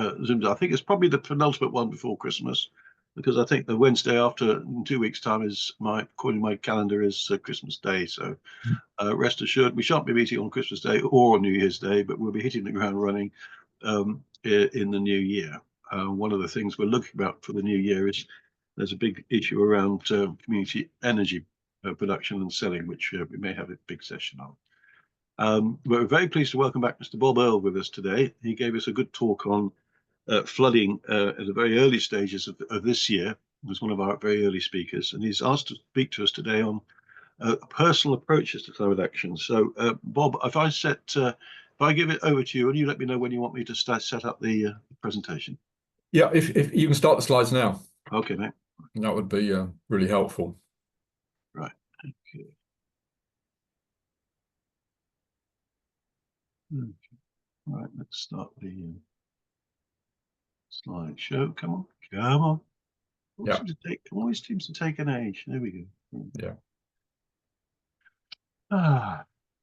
Zooms. I think it's probably the penultimate one before Christmas, because I think the Wednesday after in 2 weeks' time is according to my calendar, is Christmas Day. So rest assured, we shan't be meeting on Christmas Day or on New Year's Day, but we'll be hitting the ground running in the new year. One of the things we're looking at for the new year is there's a big issue around community energy production and selling, which we may have a big session on. We're very pleased to welcome back Mr. Bob Earll with us today. He gave us a good talk on flooding at the very early stages of this year. He was one of our very early speakers, and he's asked to speak to us today on personal approaches to climate action. So, Bob, if I give it over to you, and you let me know when you want me to set up the presentation. Yeah, if you can start the slides now. Okay, mate. That would be really helpful. Right. Okay. Okay. All right, let's start the slideshow. Come on, come on. Always seems to take an age. There we go. Yeah.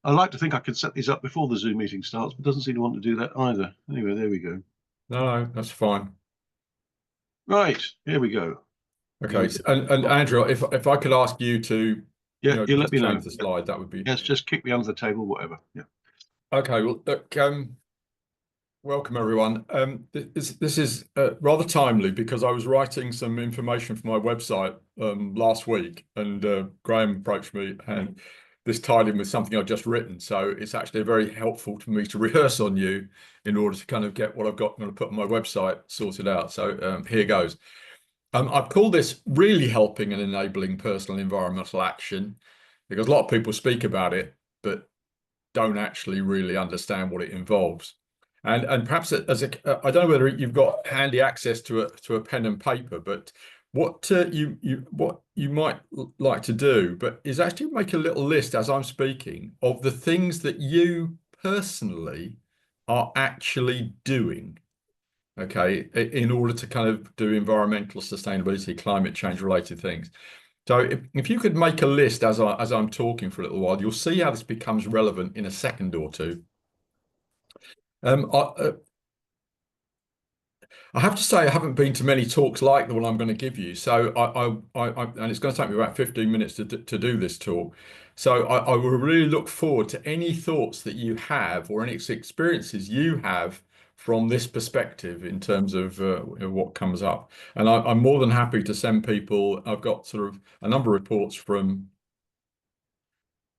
I like to think I could set these up before the Zoom meeting starts, but doesn't seem to want to do that either. Anyway, there we go. No, that's fine. Right, here we go. Okay, and Andrew, if I could ask you to, you let me know. Change the slide, that would be. Yes, just kick me under the table, whatever. Yeah. Okay. Well, look, welcome everyone. This is rather timely because I was writing some information for my website last week, and Graham approached me, and this tied in with something I've just written. So it's actually very helpful to me to rehearse on you in order to kind of get what I'm going to put on my website sorted out. So here goes. I've called this really helping and enabling personal environmental action, because a lot of people speak about it, but don't actually really understand what it involves. And perhaps I don't know whether you've got handy access to a pen and paper, but what you might like to do, but is actually make a little list as I'm speaking of the things that you personally are actually doing, okay, in order to kind of do environmental sustainability, climate change related things. So if you could make a list as I'm talking for a little while, you'll see how this becomes relevant in a second or two. I have to say I haven't been to many talks like the one I'm going to give you. So and it's going to take me about 15 minutes to do this talk. So I will really look forward to any thoughts that you have or any experiences you have from this perspective in terms of what comes up. And I'm more than happy to send people. I've got sort of a number of reports from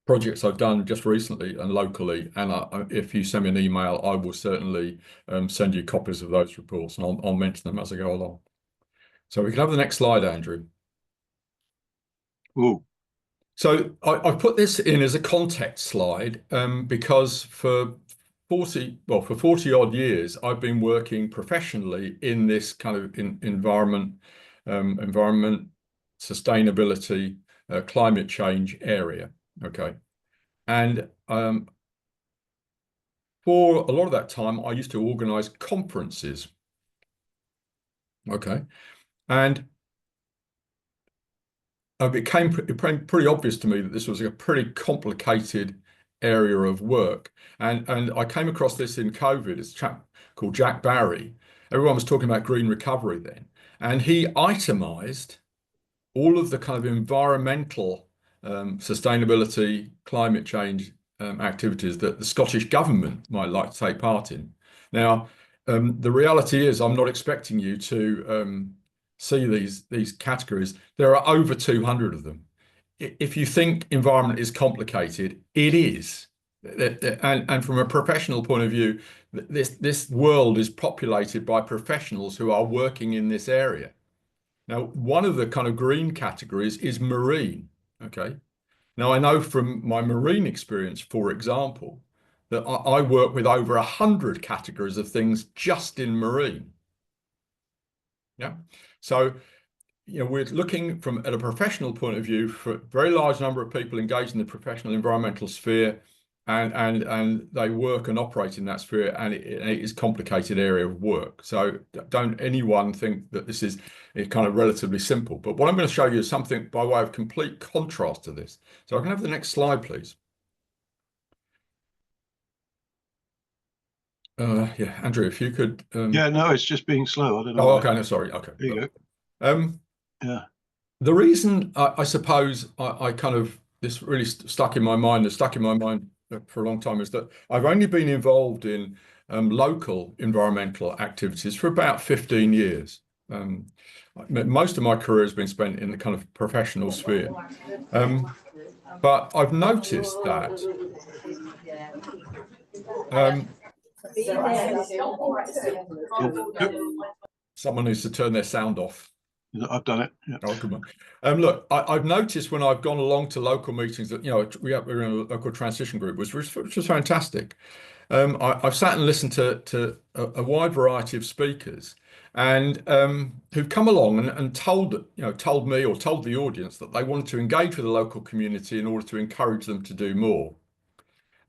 projects I've done just recently and locally, and if you send me an email, I will certainly send you copies of those reports, and I'll mention them as I go along. So we can have the next slide, Andrew. Ooh. So I put this in as a context slide because for 40 odd years, I've been working professionally in this kind of environment, sustainability, climate change area. Okay. And for a lot of that time, I used to organize conferences. Okay. And it became pretty obvious to me that this was a pretty complicated area of work. And I came across this in COVID. It's a chap called Jack Barry. Everyone was talking about green recovery then. And he itemized all of the kind of environmental sustainability, climate change activities that the Scottish government might like to take part in. Now, the reality is I'm not expecting you to see these categories. There are over 200 of them. If you think environment is complicated, it is. And from a professional point of view, this world is populated by professionals who are working in this area. Now, one of the kind of green categories is marine, okay? Now, I know from my marine experience, for example, that I work with over 100 categories of things just in marine. Yeah. So, we're looking at a professional point of view for a very large number of people engaged in the professional environmental sphere, and they work and operate in that sphere, and it is a complicated area of work. So don't anyone think that this is kind of relatively simple. But what I'm going to show you is something by way of complete contrast to this. So I can have the next slide, please. Yeah, Andrew, if you could. Yeah, no, it's just being slow. I don't know Oh, why. okay. No, sorry. Okay. There you go. Um, Yeah. the reason I suppose I kind of this really stuck in my mind, has stuck in my mind for a long time, is that I've only been involved in local environmental activities for about 15 years. Um, Most of my career has been spent in the kind of professional sphere. But I've noticed that um, Oh, yep. someone needs to turn their sound off. I've done it. Yeah. Oh, good one. Look, I've noticed when I've gone along to local meetings that, we're in a local transition group, which was fantastic. I've sat and listened to a wide variety of speakers and who've come along and told me or told the audience that they wanted to engage with the local community in order to encourage them to do more.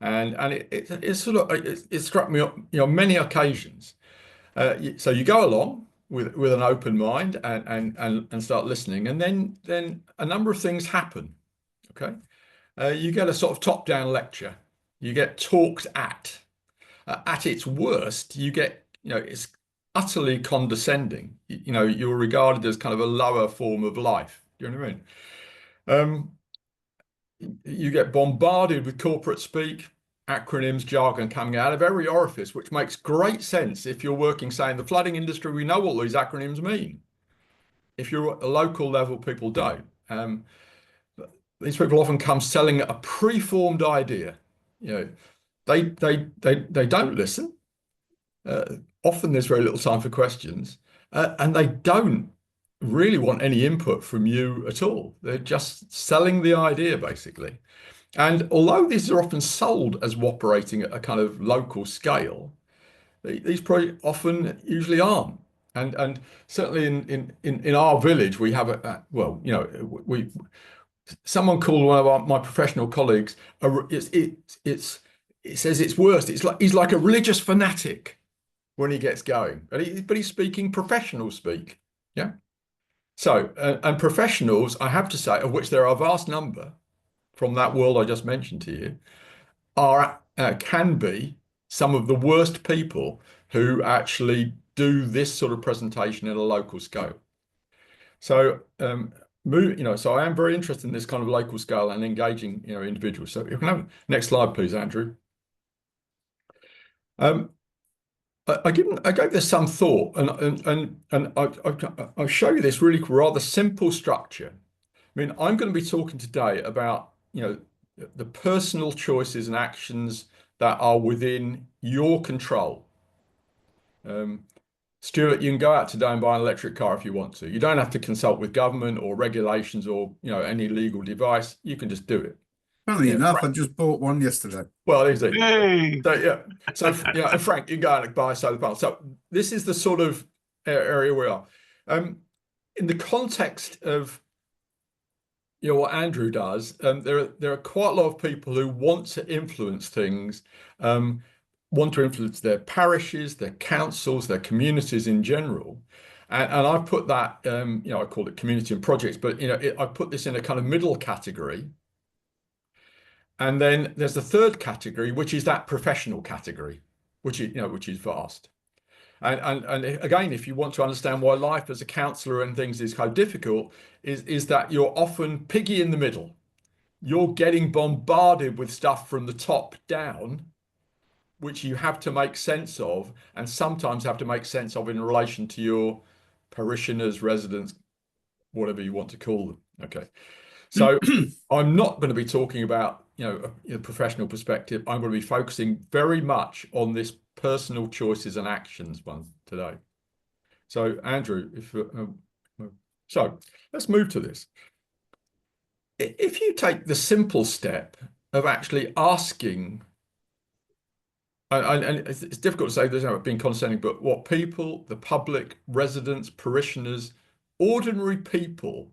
And it struck me on many occasions. So you go along with an open mind and start listening, and then a number of things happen. Okay, you get a sort of top-down lecture. You get talked at. At its worst, you get it's utterly condescending. You're regarded as kind of a lower form of life. Do you know what I mean? Um, you get bombarded with corporate speak, acronyms, jargon coming out of every orifice, which makes great sense if you're working, say, in the flooding industry. We know what these acronyms mean. If you're at a local level, people don't. These people often come selling a preformed idea. They don't listen. Often there's very little time for questions, and they don't really want any input from you at all. They're just selling the idea, basically. And although these are often sold as operating at a kind of local scale, these projects often usually aren't. And certainly in our village, we have we someone called one of my professional colleagues. It says it's worse. It's like he's like a religious fanatic when he gets going, but he's speaking professional speak. Yeah. So and professionals, I have to say, of which there are a vast number from that world I just mentioned to you, can be some of the worst people who actually do this sort of presentation in a local scale. So so I am very interested in this kind of local scale and engaging individuals. So you can have next slide, please, Andrew. Um, I gave this some thought, and I'll show you this really rather simple structure. I mean, I'm going to be talking today about the personal choices and actions that are within your control. Stuart, you can go out today and buy an electric car if you want to. You don't have to consult with government or regulations or any legal device. You can just do it. Funny enough, I just bought one yesterday. Well, easy. Hey. So yeah. So and Frank, you can go out and buy a solar panel. So this is the sort of area we are. In the context of what Andrew does, there are quite a lot of people who want to influence things, want to influence their parishes, their councils, their communities in general. And I've put that, I call it community and projects, but I put this in a kind of middle category. And then there's the third category, which is that professional category, which is vast. And again, if you want to understand why life as a counsellor and things is kind of difficult, is that you're often piggy in the middle. You're getting bombarded with stuff from the top down, which you have to make sense of, and sometimes have to make sense of in relation to your parishioners, residents, whatever you want to call them. Okay. So I'm not going to be talking about a professional perspective. I'm going to be focusing very much on this personal choices and actions one today. So Andrew, so let's move to this. If you take the simple step of actually asking, and it's difficult to say this without being condescending, but what people, the public, residents, parishioners, ordinary people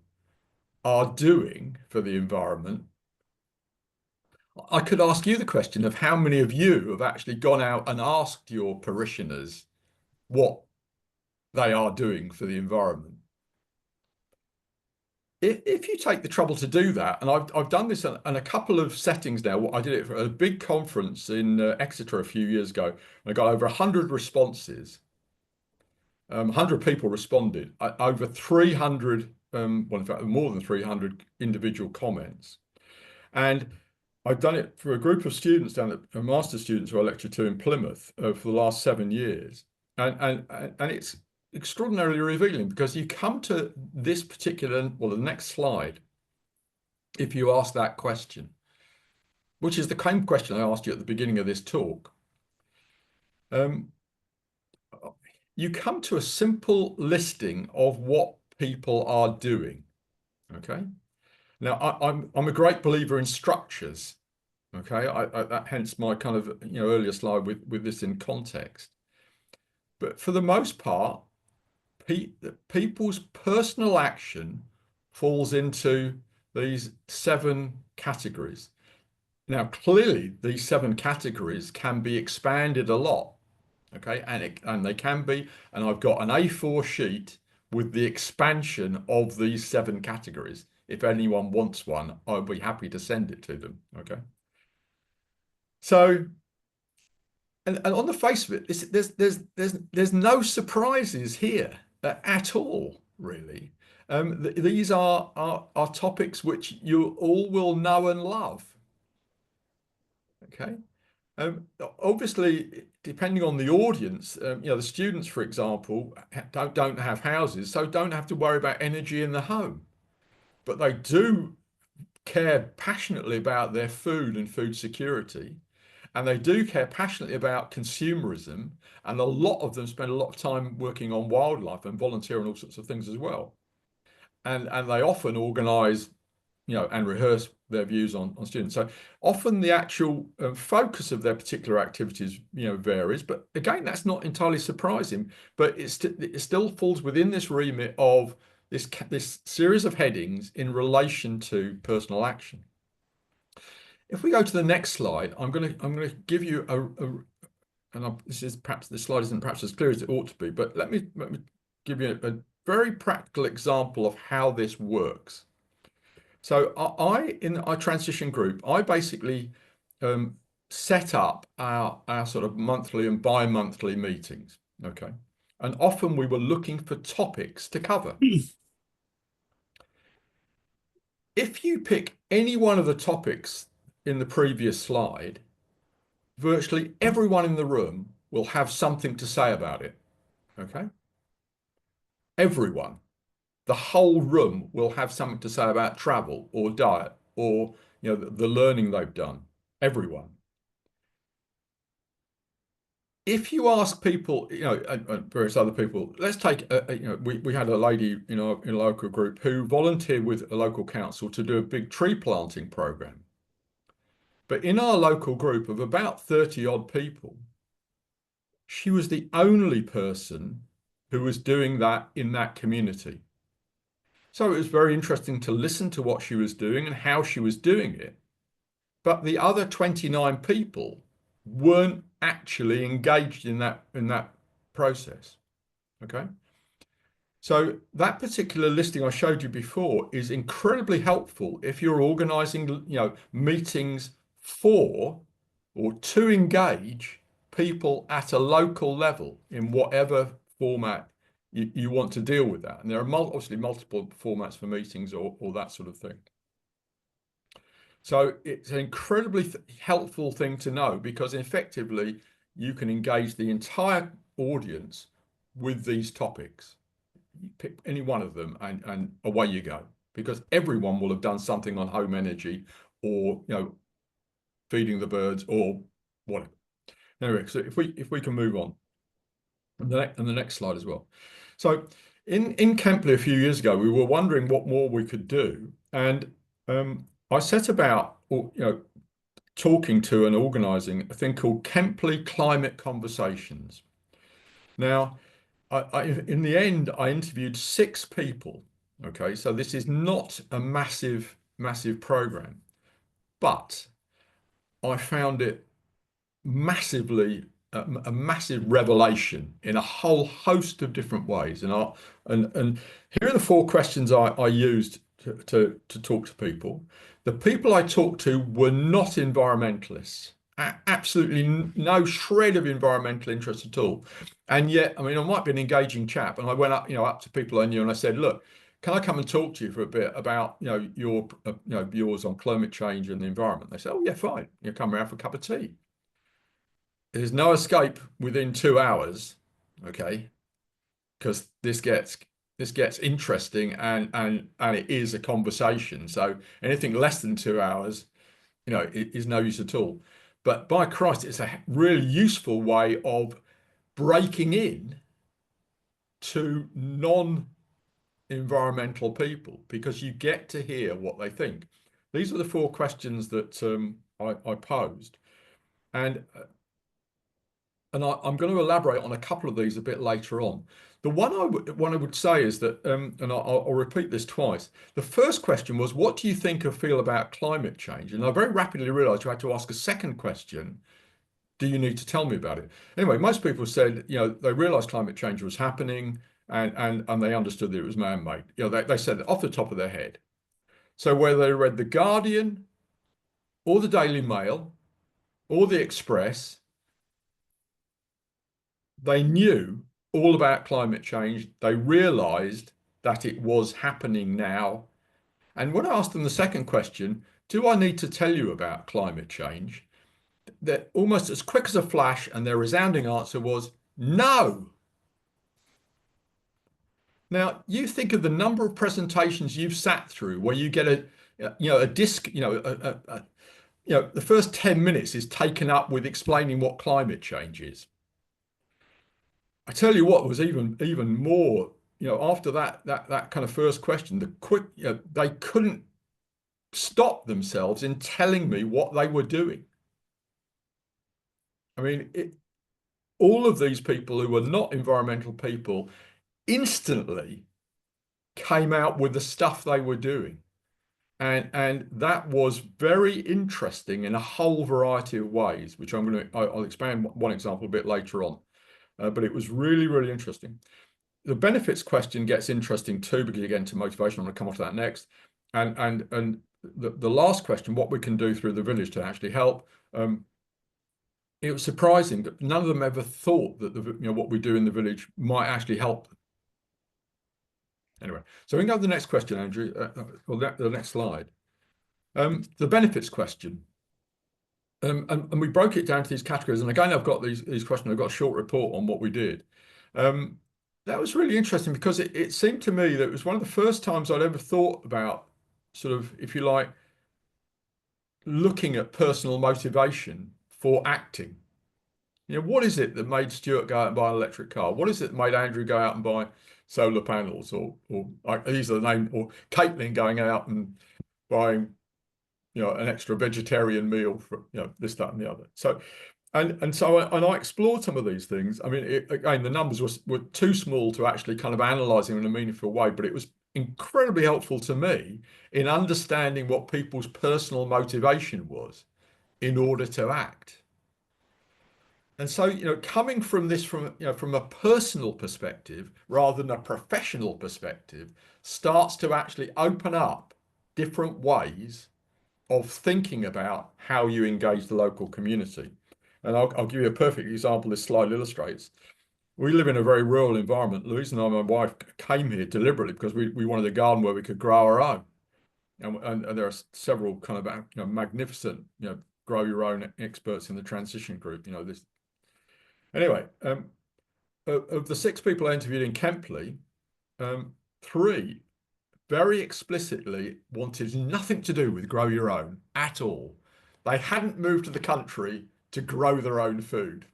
are doing for the environment, I could ask you the question of how many of you have actually gone out and asked your parishioners what they are doing for the environment. if you take the trouble to do that, and I've done this in a couple of settings now. I did it for a big conference in Exeter a few years ago. And I got over 100 responses. 100 people responded, over 300, well, in fact, more than 300 individual comments. And I've done it for a group of students down at master's students who I lectured to in Plymouth for the last 7 years. And it's extraordinarily revealing, because you come to this particular, well, the next slide, if you ask that question, which is the same question I asked you at the beginning of this talk. You come to a simple listing of what people are doing. Okay. Now, I'm a great believer in structures. Okay, that hence my kind of earlier slide with this in context. But for the most part, people's personal action falls into these 7 categories. Now, clearly, these 7 categories can be expanded a lot. Okay, and they can be, and I've got an A4 sheet with the expansion of these 7 categories. If anyone wants one, I'll be happy to send it to them. Okay. So, and on the face of it, there's no surprises here at all, really. These are topics which you all will know and love. Okay. Obviously, depending on the audience, the students, for example, don't have houses, so don't have to worry about energy in the home, but they do care passionately about their food and food security, and they do care passionately about consumerism, and a lot of them spend a lot of time working on wildlife and volunteer on all sorts of things as well, and they often organise and rehearse their views on students. So often the actual focus of their particular activities, varies. But again, that's not entirely surprising. But it still falls within this remit of this series of headings in relation to personal action. If we go to the next slide, I'm going to give you this slide isn't perhaps as clear as it ought to be, but let me give you a very practical example of how this works. So in our transition group, I basically set up our sort of monthly and bi-monthly meetings. Okay. And often we were looking for topics to cover. If you pick any one of the topics in the previous slide, virtually everyone in the room will have something to say about it. Okay. Everyone. The whole room will have something to say about travel or diet or the learning they've done. Everyone. If you ask people, and various other people, let's take we had a lady in a local group who volunteered with a local council to do a big tree planting program. But in our local group of about 30 odd people, she was the only person who was doing that in that community. So it was very interesting to listen to what she was doing and how she was doing it. But the other 29 people weren't actually engaged in that process. Okay. So that particular listing I showed you before is incredibly helpful if you're organizing, meetings for or to engage people at a local level in whatever format you want to deal with that. And there are obviously multiple formats for meetings or that sort of thing. So it's an incredibly helpful thing to know, because effectively you can engage the entire audience with these topics. You pick any one of them and away you go, because everyone will have done something on home energy or feeding the birds or whatever. Anyway, so if we can move on, and the next slide as well. So in Kempley a few years ago, we were wondering what more we could do, and I set about talking to and organising a thing called Kempley Climate Conversations. Now, in the end, I interviewed 6 people. Okay, so this is not a massive program, but I found it massively a massive revelation in a whole host of different ways. And here are the 4 questions I used to talk to people. The people I talked to were not environmentalists, absolutely no shred of environmental interest at all. And yet, I mean, I might be an engaging chap, and I went up, up to people I knew, and I said, "Look, can I come and talk to you for a bit about, your, views on climate change and the environment?" They said, "Oh yeah, fine. You come around for a cup of tea." There's no escape within 2 hours, okay? Because this gets interesting, and it is a conversation. So anything less than 2 hours, it is no use at all. But by Christ, it's a really useful way of breaking in to non-environmental people, because you get to hear what they think. These are the 4 questions that I posed, and I'm going to elaborate on a couple of these a bit later on. The one I would say is that, and I'll repeat this twice. The first question was, what do you think or feel about climate change? And I very rapidly realized you had to ask a second question. Do you need to tell me about it? Anyway, most people said, they realized climate change was happening, and they understood that it was man-made. They said it off the top of their head. So whether they read The Guardian or the Daily Mail or the Express, they knew all about climate change. They realized that it was happening now. And when I asked them the second question, do I need to tell you about climate change? That almost as quick as a flash, and their resounding answer was no. Now, you think of the number of presentations you've sat through where you get a disc, the first 10 minutes is taken up with explaining what climate change is. I tell you what was even more, after that kind of first question, they couldn't stop themselves in telling me what they were doing. I mean, all of these people who were not environmental people instantly came out with the stuff they were doing. And that was very interesting in a whole variety of ways, which I'll expand one example a bit later on. But it was really, really interesting. The benefits question gets interesting too, because you get into motivation. I'm going to come on to that next. And the last question, what we can do through the village to actually help. It was surprising that none of them ever thought that what we do in the village might actually help them. Anyway, so we can go to the next question, Andrew, or the next slide. The benefits question. And we broke it down to these categories. And again, I've got these questions. I've got a short report on what we did. That was really interesting, because it seemed to me that it was one of the first times I'd ever thought about sort of, if you like, looking at personal motivation for acting. What is it that made Stuart go out and buy an electric car? What is it that made Andrew go out and buy solar panels, or these are the name, or Caitlin going out and buying, an extra vegetarian meal for, this, that, and the other. So, so I explored some of these things. I mean, again, the numbers were too small to actually kind of analyze them in a meaningful way, but it was incredibly helpful to me in understanding what people's personal motivation was in order to act. And so, coming from this from a personal perspective rather than a professional perspective, starts to actually open up different ways of thinking about how you engage the local community. And I'll give you a perfect example this slide illustrates. We live in a very rural environment. Louise and I, my wife, came here deliberately because we wanted a garden where we could grow our own. And there are several kind of magnificent grow your own experts in the transition group. This. Anyway, of the 6 people I interviewed in Kempley, 3 very explicitly wanted nothing to do with grow your own at all. They hadn't moved to the country to grow their own food.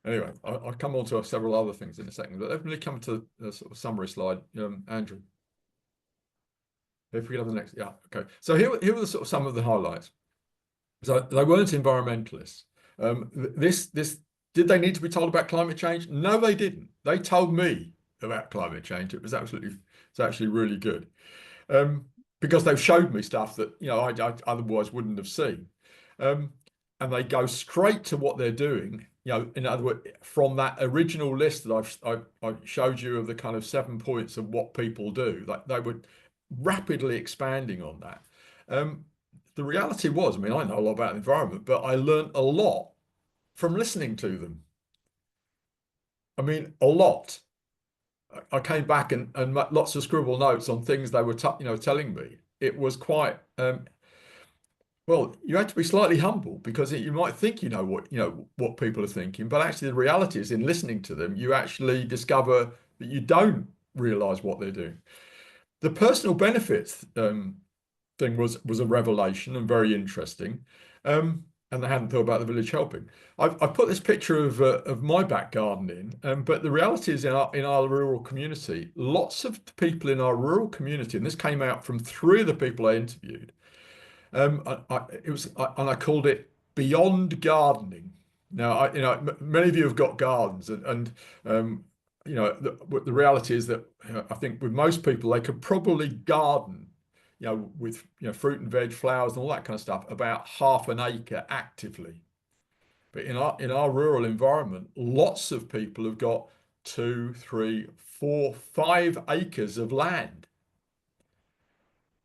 Anyway, I'll come on to several other things in a second, but let me come to the sort of summary slide. Andrew, if we get on the next, yeah, okay. So here were the sort of some of the highlights. So they weren't environmentalists. Did they need to be told about climate change? No, they didn't. They told me about climate change. It's actually really good, because they've showed me stuff that I otherwise wouldn't have seen. and they go straight to what they're doing. In other words, from that original list that I showed you of the kind of 7 points of what people do, like they were rapidly expanding on that. The reality was, I mean, I know a lot about the environment, but I learned a lot from listening to them. I mean, a lot. I came back and lots of scribble notes on things they were telling me. It was quite well, you had to be slightly humble because you might think you know what people are thinking, but actually the reality is in listening to them, you actually discover that you don't realize what they're doing. The personal benefits thing was a revelation and very interesting. And I hadn't thought about the village helping. I put this picture of my back garden in, but the reality is in our rural community, lots of people in our rural community, and this came out from 3 of the people I interviewed. And I called it Beyond Gardening. Now, many of you have got gardens, and the reality is that I think with most people they could probably garden, with fruit and veg, flowers, and all that kind of stuff, about half an acre actively. But in our rural environment, lots of people have got 2, 3, 4, 5 acres of land.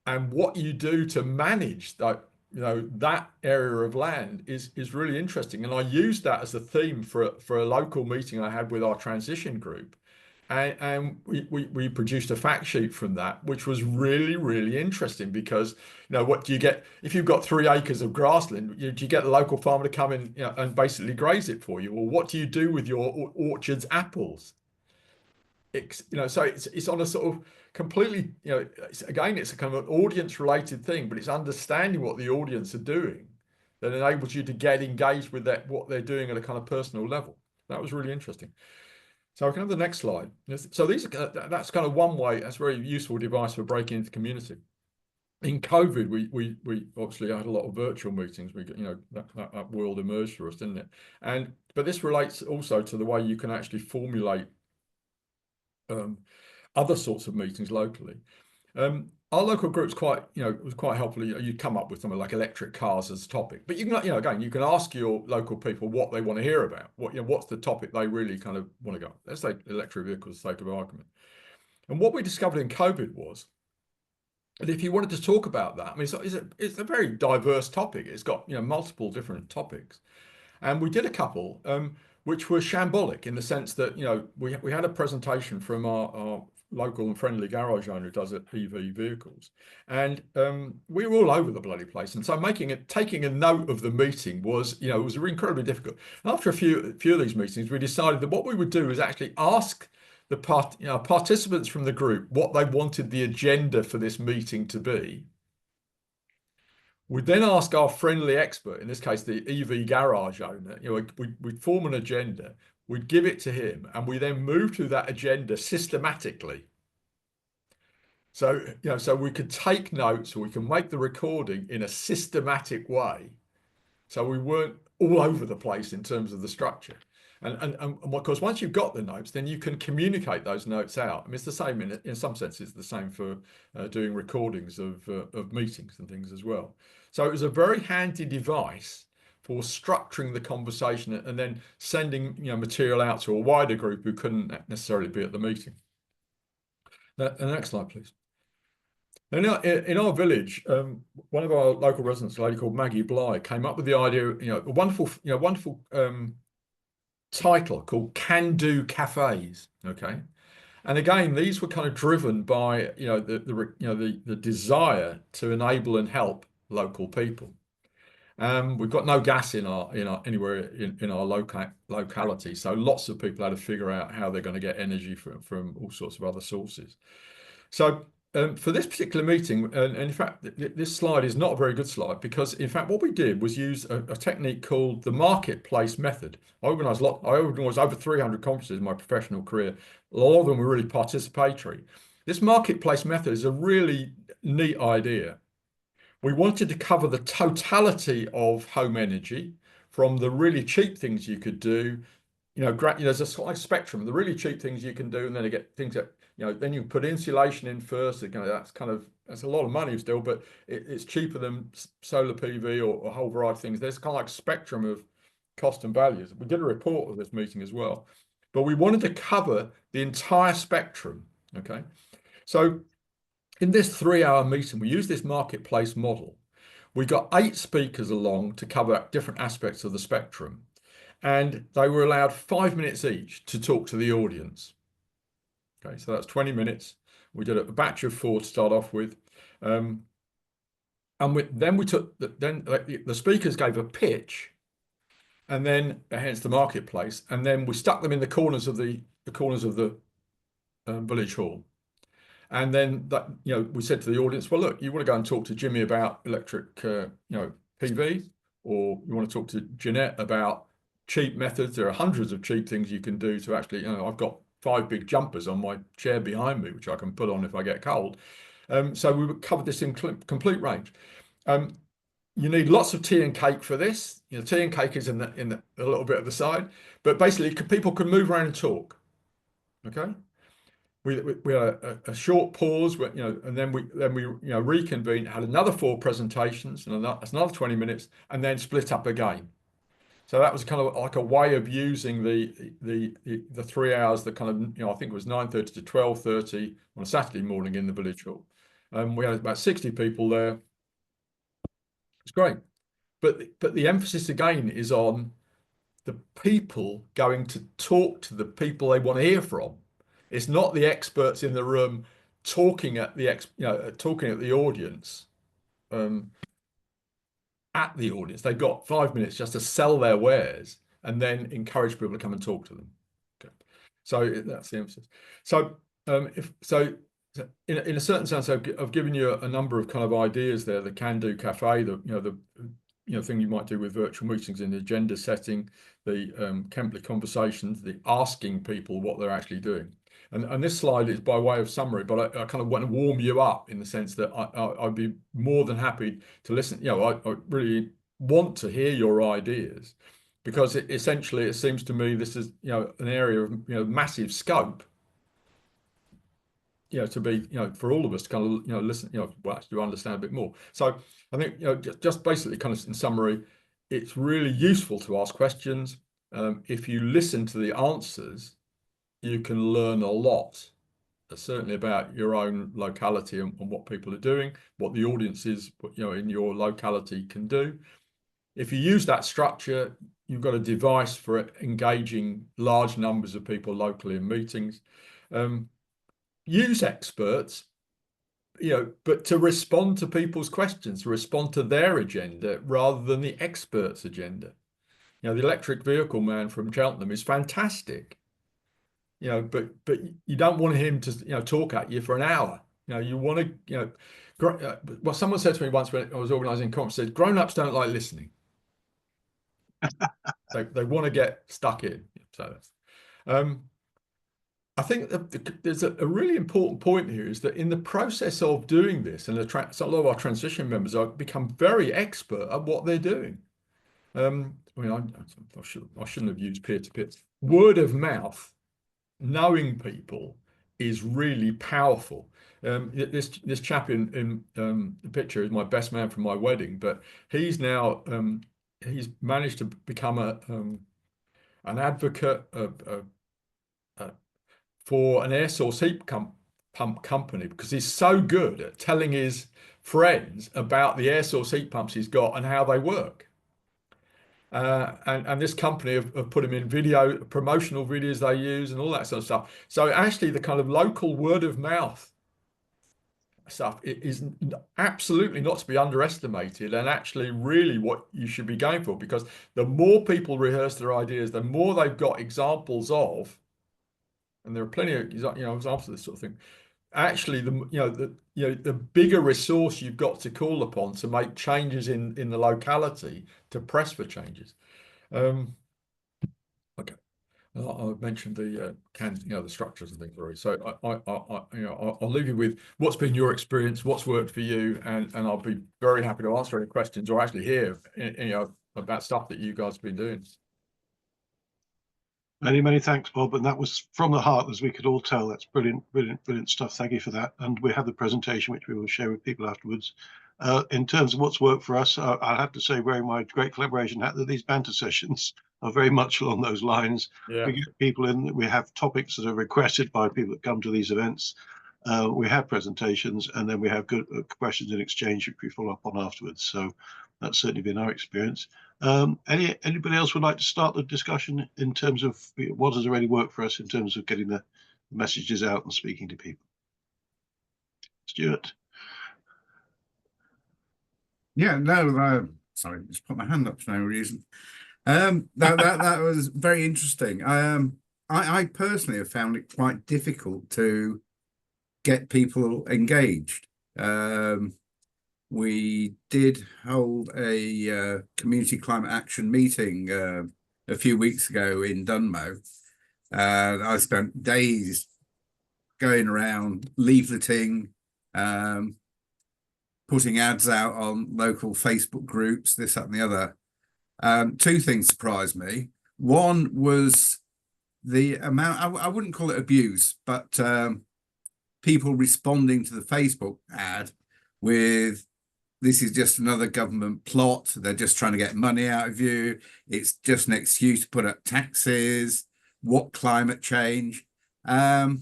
And what you do to manage that, that area of land is really interesting. And I used that as a theme for a local meeting I had with our transition group. And we produced a fact sheet from that, which was really, really interesting because, what do you get if you've got 3 acres of grassland? Do you get the local farmer to come in, and basically graze it for you? Or what do you do with your orchard's apples? So it's on a sort of completely, it's a kind of an audience related thing, but it's understanding what the audience are doing that enables you to get engaged with what they're doing at a kind of personal level. That was really interesting. So I can have the next slide. So that's kind of one way. That's a very useful device for breaking into community. In COVID, we obviously had a lot of virtual meetings. We that world emerged for us, didn't it? But this relates also to the way you can actually formulate other sorts of meetings locally. Our local group's was quite helpful. You'd come up with something like electric cars as a topic, but you can, again, you can ask your local people what they want to hear about. What's the topic they really kind of want to go. Let's say electric vehicles, for the sake of argument. And what we discovered in COVID was that if you wanted to talk about that, I mean, it's a very diverse topic. It's got multiple different topics, and we did a couple which were shambolic in the sense that we had a presentation from our local and friendly garage owner who does EV vehicles, and we were all over the bloody place. And so taking a note of the meeting was was incredibly difficult. And after a few of these meetings, we decided that what we would do is actually ask the participants from the group what they wanted the agenda for this meeting to be. We'd then ask our friendly expert, in this case the EV garage owner, we'd form an agenda, we'd give it to him, and we then move through that agenda systematically. So, so we could take notes, or we can make the recording in a systematic way. So we weren't all over the place in terms of the structure. And of course, once you've got the notes, then you can communicate those notes out. I mean, it's the same in some sense. It's the same for doing recordings of meetings and things as well. So it was a very handy device for structuring the conversation and then sending material out to a wider group who couldn't necessarily be at the meeting. The next slide, please. In our village, one of our local residents, a lady called Maggie Bly, came up with the idea, a wonderful title called Can Do Cafes. Okay, and again, these were kind of driven by the desire to enable and help local people. We've got no gas in our anywhere in our locality, so lots of people had to figure out how they're going to get energy from all sorts of other sources. So for this particular meeting, and in fact, this slide is not a very good slide because, in fact, what we did was use a technique called the marketplace method. I organised over 300 conferences in my professional career. A lot of them were really participatory. This marketplace method is a really neat idea. We wanted to cover the totality of home energy, from the really cheap things you could do, there's a slight spectrum. The really cheap things you can do, and then you get things that, then you put insulation in first. That's a lot of money still, but it's cheaper than solar PV or a whole variety of things. There's kind of like spectrum of cost and values. We did a report of this meeting as well, but we wanted to cover the entire spectrum. Okay, so in this 3-hour meeting, we used this marketplace model. We got 8 speakers along to cover different aspects of the spectrum, and they were allowed 5 minutes each to talk to the audience. Okay, so that's 20 minutes. We did a batch of 4 to start off with. And then we took the speakers gave a pitch, and then hence the marketplace, and then we stuck them in the corners of the village hall. And then we said to the audience, well, look, you want to go and talk to Jimmy about electric PV, or you want to talk to Jeanette about cheap methods. There are hundreds of cheap things you can do to actually, I've got 5 big jumpers on my chair behind me, which I can put on if I get cold. So we covered this in complete range. You need lots of tea and cake for this. Tea and cake is in a little bit at the side, but basically people can move around and talk. Okay. We had a short pause, and then we reconvened, had another 4 presentations, and that's another 20 minutes, and then split up again. So that was kind of like a way of using the 3 hours, that kind of, I think it was 9:30 to 12:30 on a Saturday morning in the village hall. We had about 60 people there. It's great. But the emphasis again is on the people going to talk to the people they want to hear from. It's not the experts in the room talking at the audience. At the audience, they've got 5 minutes just to sell their wares and then encourage people to come and talk to them. Okay, so that's the emphasis. So in a certain sense, I've given you a number of kind of ideas there. The can-do cafe, the thing you might do with virtual meetings in the agenda setting, the Kempley conversations, the asking people what they're actually doing. And this slide is by way of summary, but I kind of want to warm you up in the sense that I'd be more than happy to listen. I really want to hear your ideas, because essentially it seems to me this is an area of massive scope. To be for all of us to kind of listen, to understand a bit more. So I think just basically kind of in summary, it's really useful to ask questions. If you listen to the answers, you can learn a lot, certainly about your own locality and what people are doing, what the audiences in your locality can do. If you use that structure, you've got a device for engaging large numbers of people locally in meetings. Use experts, but to respond to people's questions, to respond to their agenda rather than the expert's agenda. The electric vehicle man from Cheltenham is fantastic. But you don't want him to talk at you for an hour. You want to well, someone said to me once when I was organising conferences, grown-ups don't like listening. they want to get stuck in. So I think there's a really important point here, is that in the process of doing this, and a lot of our transition members have become very expert at what they're doing. I shouldn't have used peer-to-peer. Word of mouth, knowing people, is really powerful. This chap in the picture is my best man from my wedding, but he's now he's managed to become an advocate for an air source heat pump company, because he's so good at telling his friends about the air source heat pumps he's got and how they work. And this company have put him in promotional videos they use and all that sort of stuff. So actually the kind of local word of mouth stuff is absolutely not to be underestimated, and actually really what you should be going for, because the more people rehearse their ideas, the more they've got examples of, and there are plenty of examples of this sort of thing. Actually, the bigger resource you've got to call upon to make changes in the locality, to press for changes. Okay, I mentioned the structures and things already. So I'll leave you with what's been your experience, what's worked for you, and I'll be very happy to answer any questions or actually hear about stuff that you guys have been doing. Many thanks, Bob. And that was from the heart, as we could all tell. That's brilliant stuff. Thank you for that. And we have the presentation, which we will share with people afterwards. In terms of what's worked for us, I have to say, wearing my great collaboration hat, that these banter sessions are very much along those lines. Yeah. We get people in, we have topics that are requested by people that come to these events. We have presentations, and then we have good questions in exchange, which we follow up on afterwards. So that's certainly been our experience. Anybody else would like to start the discussion in terms of what has already worked for us in terms of getting the messages out and speaking to people? Stuart. Yeah, no, sorry, just put my hand up for no reason. That was very interesting. I personally have found it quite difficult to get people engaged. We did hold a community climate action meeting a few weeks ago in Dunmow. I spent days going around leafleting, putting ads out on local Facebook groups, this, that, and the other. Two things surprised me. One was the amount, I wouldn't call it abuse, but people responding to the Facebook ad with, this is just another government plot. They're just trying to get money out of you. It's just an excuse to put up taxes. What climate change? I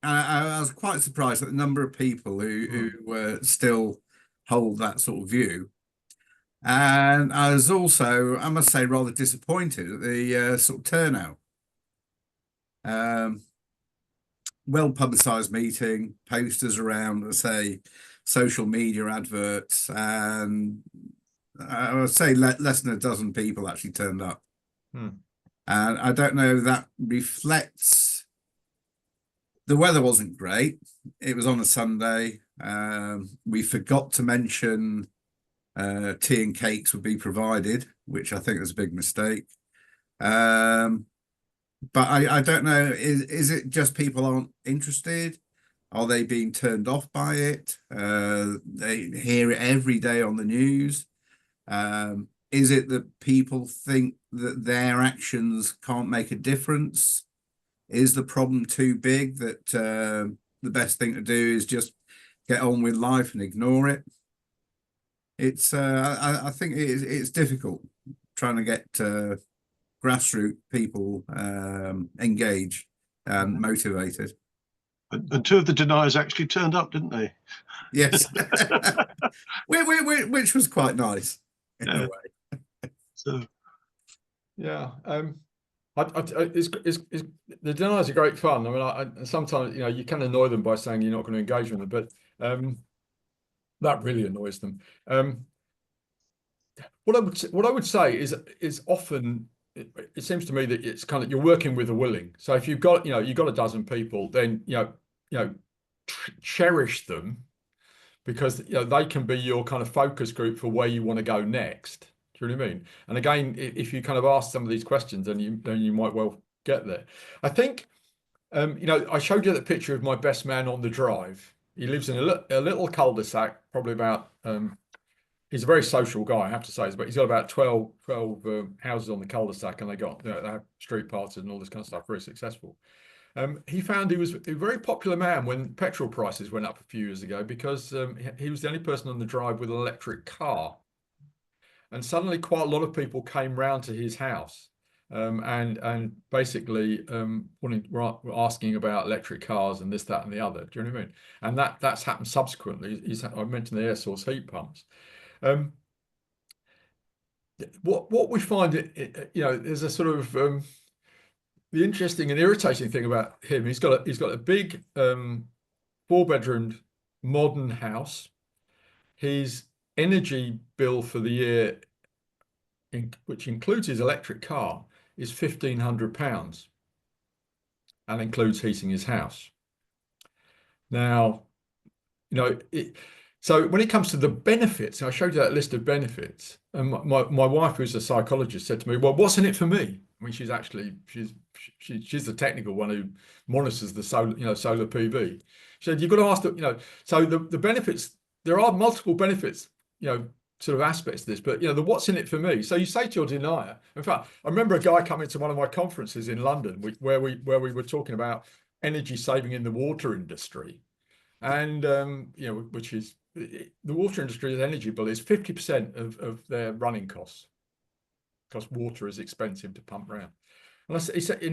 was quite surprised at the number of people who still hold that sort of view. And I was also, I must say, rather disappointed at the sort of turnout. Well publicised meeting, posters around, let's say, social media adverts, and I would say less than a dozen people actually turned up. And I don't know, that reflects, the weather wasn't great. It was on a Sunday. We forgot to mention tea and cakes would be provided, which I think was a big mistake. But I don't know, is it just people aren't interested? Are they being turned off by it? They hear it every day on the news. Is it that people think that their actions can't make a difference? Is the problem too big that the best thing to do is just get on with life and ignore it? It's I think it's difficult trying to get grassroots people engaged and motivated. And two of the deniers actually turned up, didn't they? Yes, which was quite nice in a way. So, yeah, the deniers are great fun. I mean, sometimes you can annoy them by saying you're not going to engage with them, but that really annoys them. What I would say is often it seems to me that it's kind of, you're working with the willing. So if you've got a dozen people, then cherish them, because they can be your kind of focus group for where you want to go next. Do you know what I mean? And again, if you kind of ask some of these questions, then you might well get there. I think I showed you the picture of my best man on the drive. He lives in a little cul-de-sac, probably about he's a very social guy, I have to say, but he's got about 12 houses on the cul-de-sac, and they have street parties and all this kind of stuff, very successful. He found he was a very popular man when petrol prices went up a few years ago, because he was the only person on the drive with an electric car. And suddenly quite a lot of people came round to his house and basically asking about electric cars and this, that, and the other. Do you know what I mean? And that's happened subsequently. I mentioned the air source heat pumps. What we find, there's a sort of the interesting and irritating thing about him. He's got a big 4-bedroomed modern house. His energy bill for the year, which includes his electric car, is £1,500, and includes heating his house. Now, so when it comes to the benefits, I showed you that list of benefits, and my wife, who's a psychologist, said to me, "Well, what's in it for me?" I mean, she's the technical one who monitors the solar PV. She said, "You've got to ask so the benefits. There are multiple benefits, sort of aspects of this, but the what's in it for me. So you say to your denier. In fact, I remember a guy coming to one of my conferences in London where we were talking about energy saving in the water industry, and which is the water industry's energy bill is 50% of their running costs, because water is expensive to pump around. And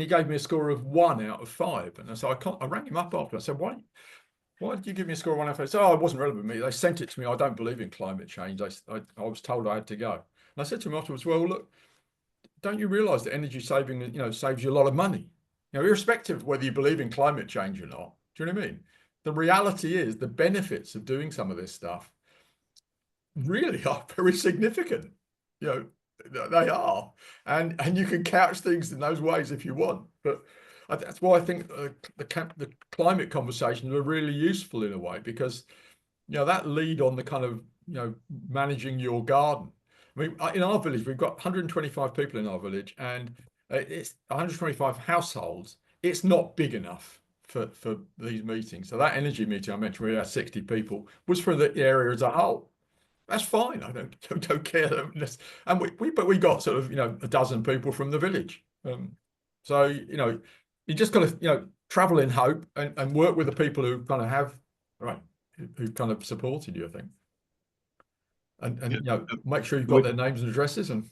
he gave me a score of 1 out of 5, and I rang him up after. I said, why did you give me a score of 1 out of 5? He said, oh, it wasn't relevant to me. They sent it to me. I don't believe in climate change. I was told I had to go. And I said to him afterwards, well, look, don't you realize that energy saving, saves you a lot of money? Irrespective of whether you believe in climate change or not. Do you know what I mean? The reality is the benefits of doing some of this stuff really are very significant. They are. And you can couch things in those ways if you want. But that's why I think the climate conversations are really useful in a way, because that lead on the kind of managing your garden. I mean, in our village, we've got 125 people in our village, and it's 125 households. It's not big enough for these meetings. So that energy meeting I mentioned, where we had 60 people, was for the area as a whole. That's fine. I don't care. And we got sort of a dozen people from the village. So you just got to travel in hope and work with the people who kind of have who've kind of supported you, I think. And make sure you've got their names and addresses. And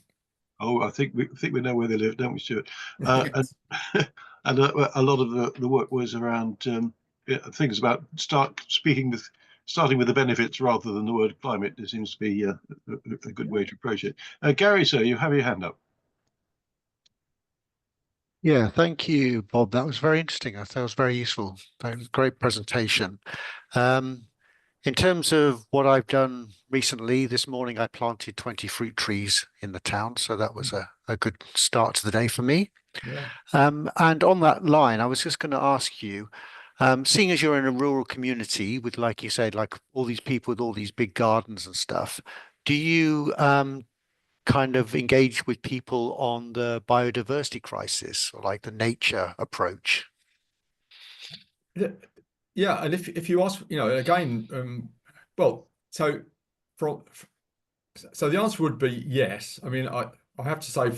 I think we know where they live, don't we, Stuart? And a lot of the work was around things about starting with the benefits rather than the word climate. It seems to be a good way to approach it. Gary, sir, you have your hand up. Yeah, thank you, Bob. That was very interesting. I thought it was very useful. That was a great presentation. In terms of what I've done recently, this morning I planted 20 fruit trees in the town. So that was a good start to the day for me. Yeah. And on that line, I was just going to ask you, seeing as you're in a rural community with, like you said, like all these people with all these big gardens and stuff, do you kind of engage with people on the biodiversity crisis, or like the nature approach? Yeah, and if you ask, again, well, so the answer would be yes. I mean, I have to say,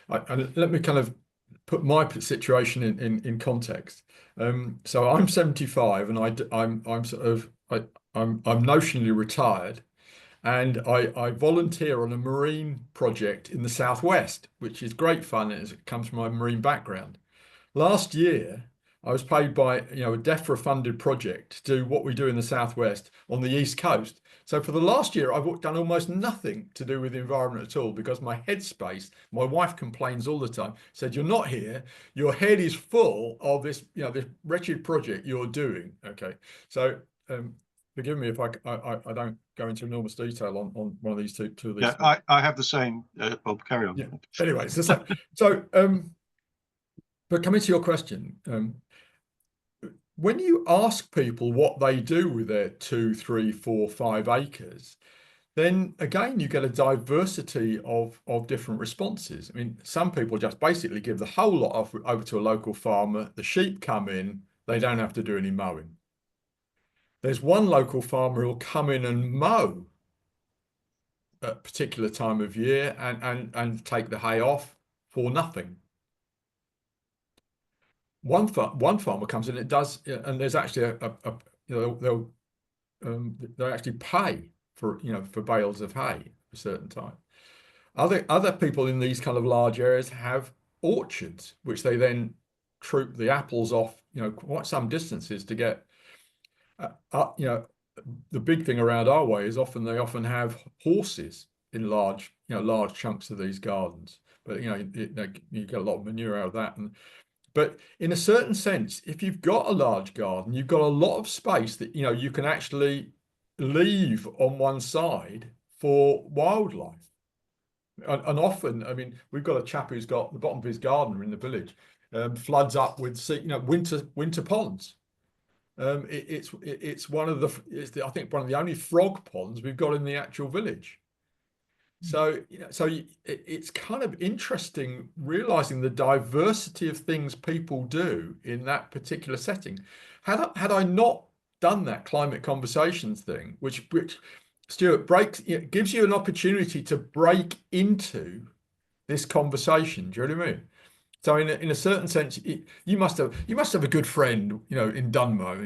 let me kind of put my situation in context. So I'm 75, and I'm sort of I'm notionally retired, and I volunteer on a marine project in the southwest, which is great fun as it comes from my marine background. Last year, I was paid by a DEFRA funded project to do what we do in the southwest on the east coast. So for the last year, I've done almost nothing to do with the environment at all, because my headspace, my wife complains all the time, said, you're not here, your head is full of this, this wretched project you're doing. Okay, so forgive me if I don't go into enormous detail on one of these two of these. Yeah, I have the same, Bob, carry on. Yeah. Anyway, but coming to your question, when you ask people what they do with their 2, 3, 4, 5 acres, then again, you get a diversity of different responses. I mean, some people just basically give the whole lot over to a local farmer. The sheep come in, they don't have to do any mowing. There's one local farmer who'll come in and mow at a particular time of year and take the hay off for nothing. One farmer comes in, it does, and there's actually they'll actually pay for for bales of hay at a certain time. Other people in these kind of large areas have orchards, which they then troop the apples off quite some distances to get. The big thing around our way is they often have horses in large chunks of these gardens, but you get a lot of manure out of that. But in a certain sense, if you've got a large garden, you've got a lot of space that you can actually leave on one side for wildlife. And often, I mean, we've got a chap who's got the bottom of his garden in the village floods up with winter ponds. It's one of the I think one of the only frog ponds we've got in the actual village. So it's kind of interesting realizing the diversity of things people do in that particular setting. Had I not done that climate conversations thing, which Stuart, it gives you an opportunity to break into this conversation. Do you know what I mean? So in a certain sense, you must have a good friend, in Dunmo,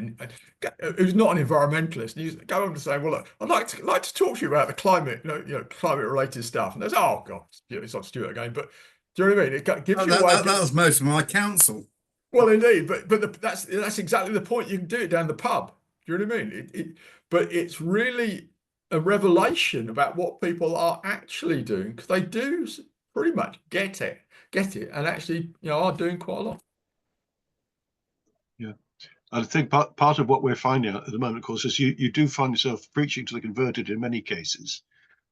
who's not an environmentalist. And you go on to say, well, look, I'd like to talk to you about the climate, climate related stuff. And there's, oh God, it's not Stuart again. But do you know what I mean? It gives you a way. That was most of my counsel. Well, indeed, but that's exactly the point. You can do it down the pub. Do you know what I mean? But it's really a revelation about what people are actually doing, because they do pretty much get it, and actually, are doing quite a lot. Yeah, I think part of what we're finding at the moment, of course, is you do find yourself preaching to the converted in many cases.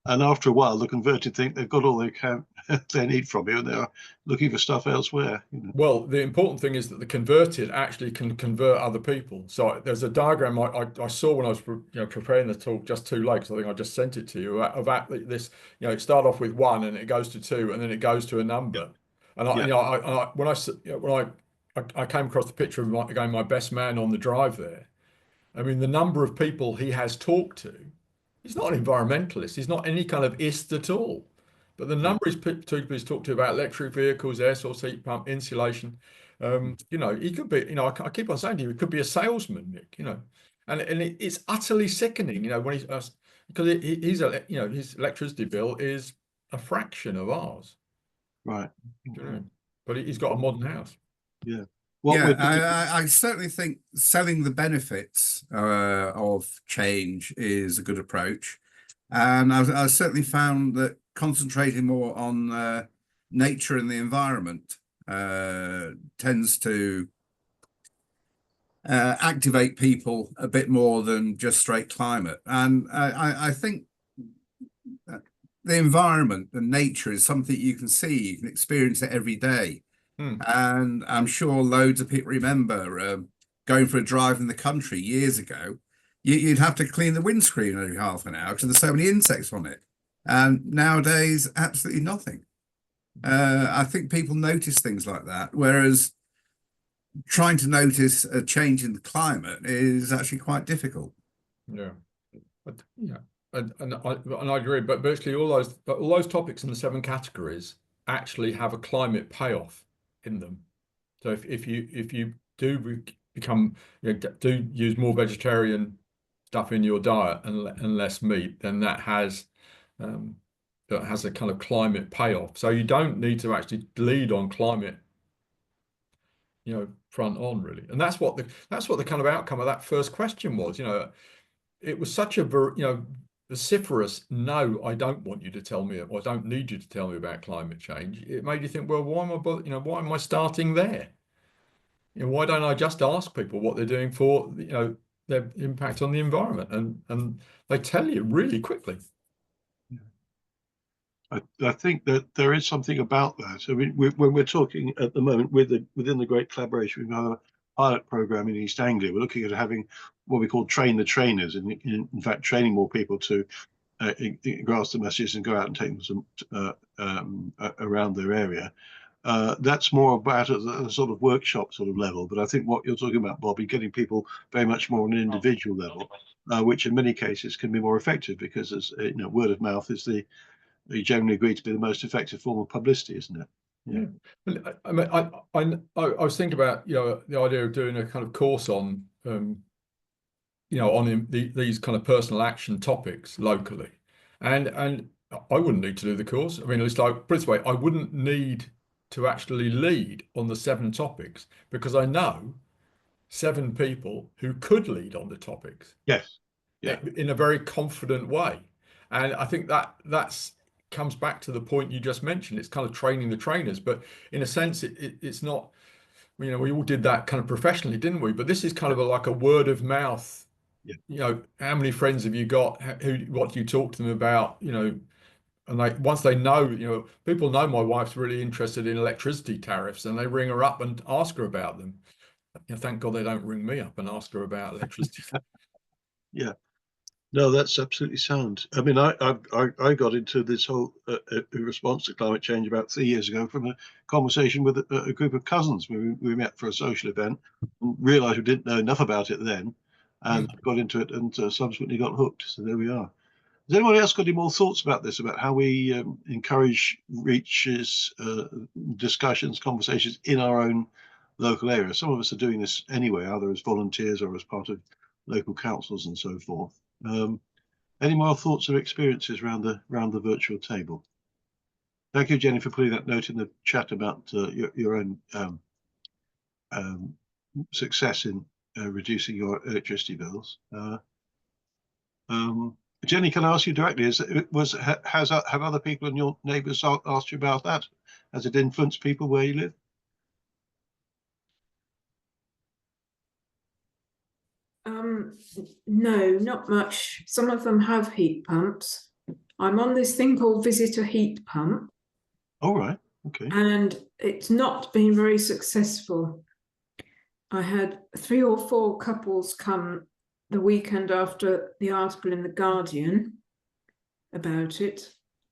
And after a while, the converted think they've got all they need from you, and they're looking for stuff elsewhere. Well, the important thing is that the converted actually can convert other people. So there's a diagram I saw when I was preparing the talk just too late, because I think I just sent it to you, about this. It started off with 1 and it goes to 2 and then it goes to a number. And when I came across the picture of my best man on the drive there, I mean, the number of people he has talked to. He's not an environmentalist. He's not any kind of ist at all. But the number he's talked to about electric vehicles, air source heat pump, insulation, he could be, I keep on saying to you, he could be a salesman, Nick, and it's utterly sickening, when because his electricity bill is a fraction of ours. Right. But he's got a modern house. Yeah. I certainly think selling the benefits of change is a good approach. And I've certainly found that concentrating more on nature and the environment tends to activate people a bit more than just straight climate. And I think the environment and nature is something you can see, you can experience it every day. And I'm sure loads of people remember going for a drive in the country years ago. You'd have to clean the windscreen every half an hour because there's so many insects on it. And nowadays, absolutely nothing. I think people notice things like that, whereas trying to notice a change in the climate is actually quite difficult. And I agree. But virtually all those topics in the 7 categories actually have a climate payoff in them. So if you do become, do use more vegetarian stuff in your diet and less meat, then that has a kind of climate payoff. So you don't need to actually lead on climate, front on, really. And that's what the kind of outcome of that first question was. It was such a vociferous no, I don't want you to tell me, or I don't need you to tell me about climate change. It made you think, well, why am I starting there? Why don't I just ask people what they're doing for, their impact on the environment? And they tell you really quickly. I think that there is something about that. I mean, when we're talking at the moment within the great collaboration, we have a pilot program in East Anglia. We're looking at having what we call train the trainers, and in fact, training more people to grasp the messages and go out and take them around their area. That's more about a sort of workshop sort of level. But I think what you're talking about, Bobby, getting people very much more on an individual level, which in many cases can be more effective, because as word of mouth is they generally agree to be the most effective form of publicity, isn't it? Yeah. I mean, I was thinking about the idea of doing a kind of course on on these kind of personal action topics locally, and I wouldn't need to do the course. I mean, it's like, put it this way, I wouldn't need to actually lead on the 7 topics, because I know 7 people who could lead on the topics. Yes. Yeah. In a very confident way. And I think that's comes back to the point you just mentioned. It's kind of training the trainers, but in a sense, it's not. We all did that kind of professionally, didn't we? But this is kind of like a word of mouth. Yeah. How many friends have you got? What do you talk to them about? And once they know, people know my wife's really interested in electricity tariffs, and they ring her up and ask her about them. Thank God they don't ring me up and ask her about electricity. Yeah. No, that's absolutely sound. I mean, I got into this whole response to climate change about 3 years ago from a conversation with a group of cousins. We met for a social event and realised we didn't know enough about it then, and got into it, and subsequently got hooked. So there we are. Has anyone else got any more thoughts about this, about how we encourage reaches, discussions, conversations in our own local area? Some of us are doing this anyway, either as volunteers or as part of local councils and so forth. Any more thoughts or experiences around the virtual table? Thank you, Jenny, for putting that note in the chat about your own success in reducing your electricity bills. Jenny, can I ask you directly? Have other people and your neighbours asked you about that? Has it influenced people where you live? No, not much. Some of them have heat pumps. I'm on this thing called Visitor Heat Pump. All right. Okay. And it's not been very successful. I had 3 or 4 couples come the weekend after the article in The Guardian about it,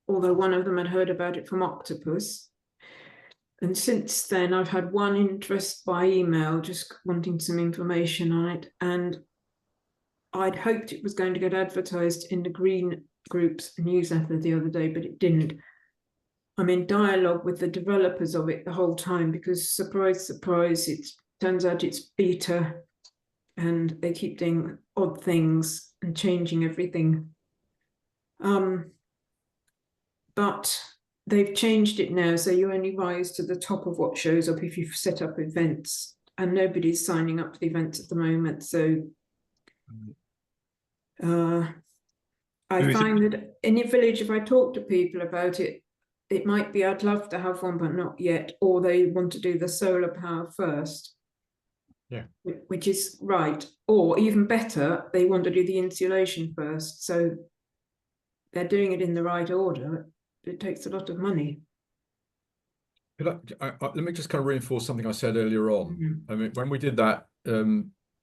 although one of them had heard about it from Octopus. And since then, I've had one interest by email, just wanting some information on it. And I'd hoped it was going to get advertised in the Green Group's newsletter the other day, but it didn't. I'm in dialogue with the developers of it the whole time because, surprise, surprise, it turns out it's beta and they keep doing odd things and changing everything. But they've changed it now, so you only rise to the top of what shows up if you've set up events, and nobody's signing up to the events at the moment. So I find that in a village, if I talk to people about it, it might be I'd love to have one, but not yet, or they want to do the solar power first. Yeah, which is right, or even better, they want to do the insulation first. So they're doing it in the right order. It takes a lot of money. let me just kind of reinforce something I said earlier on. I mean, when we did that,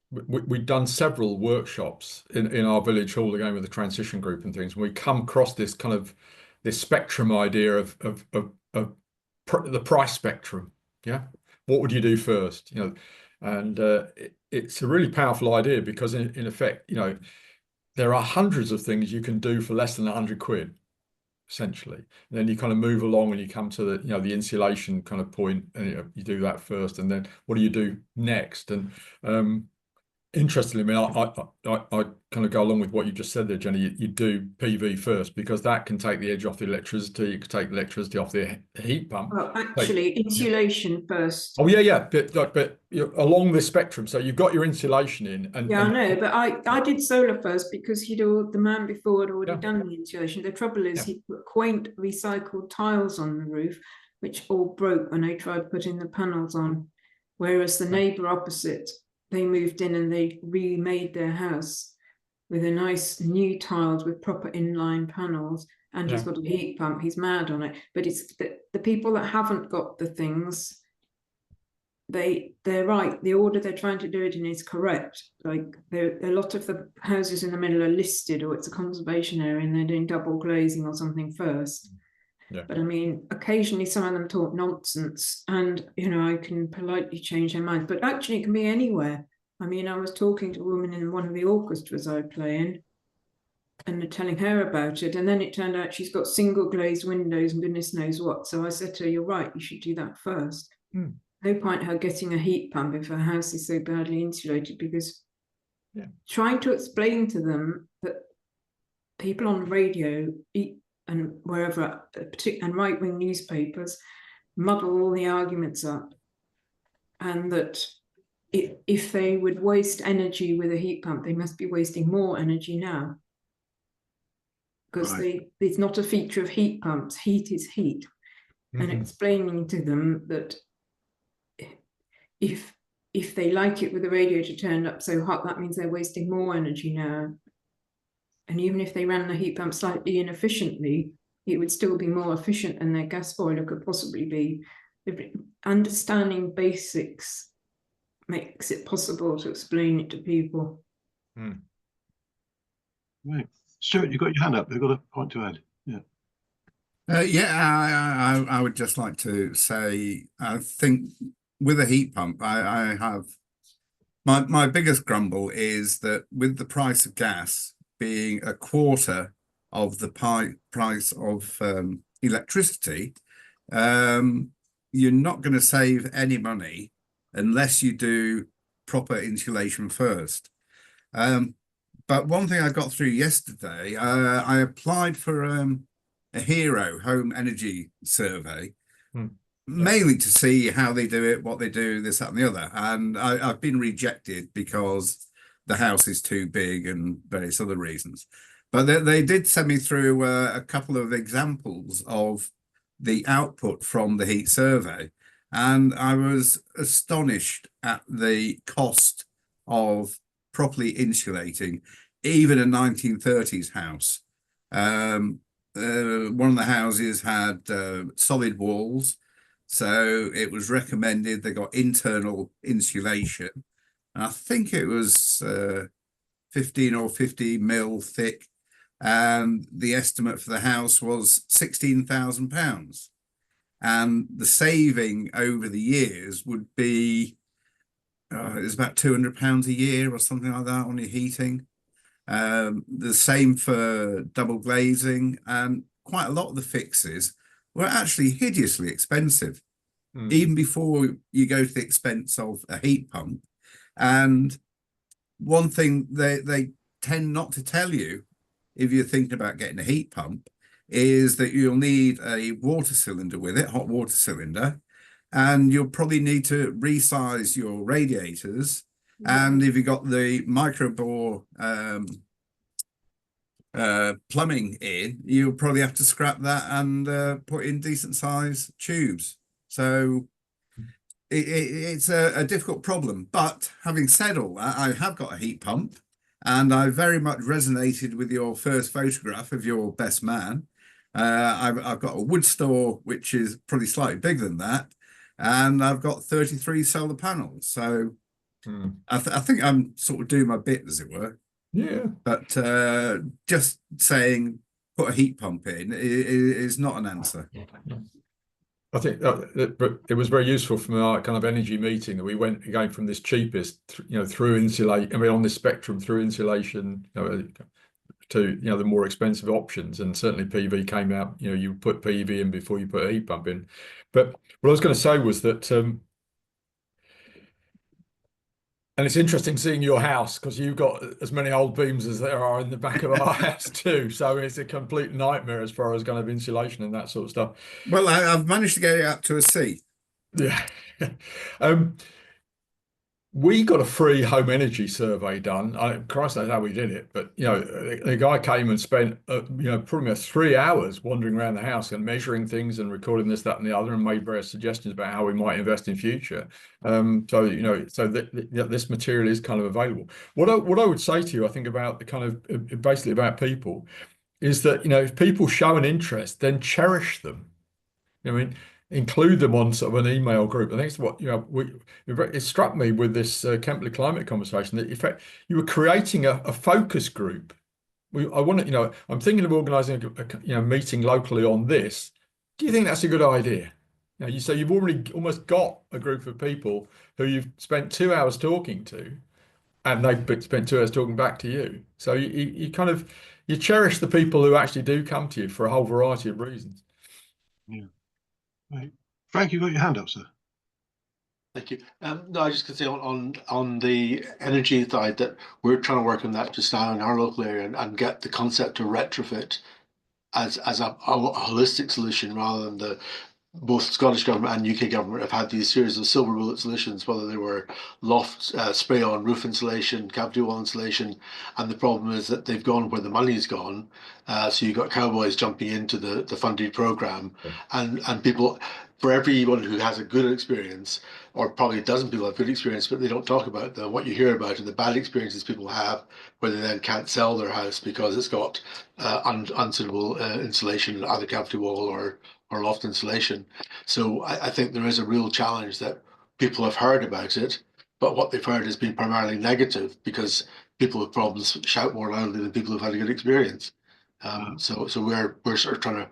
we'd done several workshops in our village hall again with the transition group and things. And we come across this kind of this spectrum idea of the price spectrum. Yeah, what would you do first? You know, and it's a really powerful idea because in effect, you know, there are hundreds of things you can do for less than 100 quid. Essentially, and then you kind of move along and you come to the, you know, the insulation kind of point, and you do that first, and then what do you do next? And interestingly, I mean, I kind of go along with what you just said there, Jenny. You do PV first because that can take the edge off the electricity. You can take the electricity off the heat pump. Well, actually, insulation first. Oh yeah, but along this spectrum. So you've got your insulation in, and yeah, I know, but I did solar first because the man before had already done the insulation. The trouble is he put quaint recycled tiles on the roof, which all broke when they tried putting the panels on. Whereas the neighbour opposite, they moved in and they remade their house with a nice new tiles with proper inline panels, and he's got a heat pump. He's mad on it. But it's the people that haven't got the things, they're right. The order they're trying to do it in is correct. Like a lot of the houses in the middle are listed, or it's a conservation area, and they're doing double glazing or something first. But I mean, occasionally some of them talk nonsense, and you know, I can politely change their mind. But actually, it can be anywhere. I mean, I was talking to a woman in one of the orchestras I play in, and they're telling her about it, and then it turned out she's got single glazed windows and goodness knows what. So I said to her, "You're right. You should do that first." No point her getting a heat pump if her house is so badly insulated, because trying to explain to them that people on radio and wherever, and right-wing newspapers muddle all the arguments up, and that if they would waste energy with a heat pump, they must be wasting more energy now, because it's not a feature of heat pumps. Heat is heat. And explaining to them that if they like it with the radiator turned up so hot, that means they're wasting more energy now. And even if they ran the heat pump slightly inefficiently, it would still be more efficient than their gas boiler could possibly be. Understanding basics makes it possible to explain it to people. Right. Stuart, you've got your hand up. You've got a point to add. I would just like to say, I think with a heat pump, I have my biggest grumble is that with the price of gas being a quarter of the price of electricity, you're not going to save any money unless you do proper insulation first. But one thing I got through yesterday, I applied for a Hero home energy survey, mainly to see how they do it, what they do, this, that, and the other. And I've been rejected because the house is too big and various other reasons. But they did send me through a couple of examples of the output from the heat survey. And I was astonished at the cost of properly insulating even a 1930s house. One of the houses had solid walls, so it was recommended they got internal insulation. And I think it was 15 or 50 mil thick, and the estimate for the house was £16,000. And the saving over the years would be it was about £200 a year or something like that on your heating. The same for double glazing, and quite a lot of the fixes were actually hideously expensive, even before you go to the expense of a heat pump. And one thing they tend not to tell you if you're thinking about getting a heat pump is that you'll need a water cylinder with it, hot water cylinder, and you'll probably need to resize your radiators. And if you've got the micro bore plumbing in, you'll probably have to scrap that and put in decent size tubes. So it's a difficult problem. But having said all that, I have got a heat pump, and I very much resonated with your first photograph of your best man. I've got a wood store, which is probably slightly bigger than that, and I've got 33 solar panels. So I think I'm sort of doing my bit, as it were. Yeah. But just saying put a heat pump in is not an answer. I think it was very useful from our kind of energy meeting that we went again from this cheapest, through insulate. I mean, on this spectrum through insulation, to the more expensive options, and certainly PV came out. You put PV in before you put a heat pump in. But what I was going to say was that, and it's interesting seeing your house, because you've got as many old beams as there are in the back of our house too. So it's a complete nightmare as far as kind of insulation and that sort of stuff. Well, I've managed to get it up to a C. Yeah. We got a free home energy survey done. Christ knows how we did it, but the guy came and spent probably 3 hours wandering around the house and measuring things and recording this, that, and the other, and made various suggestions about how we might invest in future. So this material is kind of available. What I would say to you, I think, about the kind of basically about people, is that if people show an interest, then cherish them. I mean, include them on sort of an email group. I think it's what it struck me with this Kempley climate conversation, that in fact you were creating a focus group. I'm thinking of organising a meeting locally on this. Do you think that's a good idea? You say you've already almost got a group of people who you've spent 2 hours talking to, and they've spent 2 hours talking back to you. So you cherish the people who actually do come to you for a whole variety of reasons. Yeah. Right. Frank, you've got your hand up, sir. Thank you. No, I just could say on the energy side that we're trying to work on that just now in our local area, and get the concept of retrofit as a holistic solution, rather than both Scottish government and UK government have had these series of silver bullet solutions, whether they were loft spray on roof insulation, cavity wall insulation, and the problem is that they've gone where the money's gone. So you've got cowboys jumping into the funded program, and people, for everyone who has a good experience, or probably a dozen people have good experience, but they don't talk about them. What you hear about are the bad experiences people have, where they then can't sell their house because it's got unsuitable insulation, either cavity wall or loft insulation. So I think there is a real challenge that people have heard about it, but what they've heard has been primarily negative, because people with problems shout more loudly than people who've had a good experience. So we're sort of trying to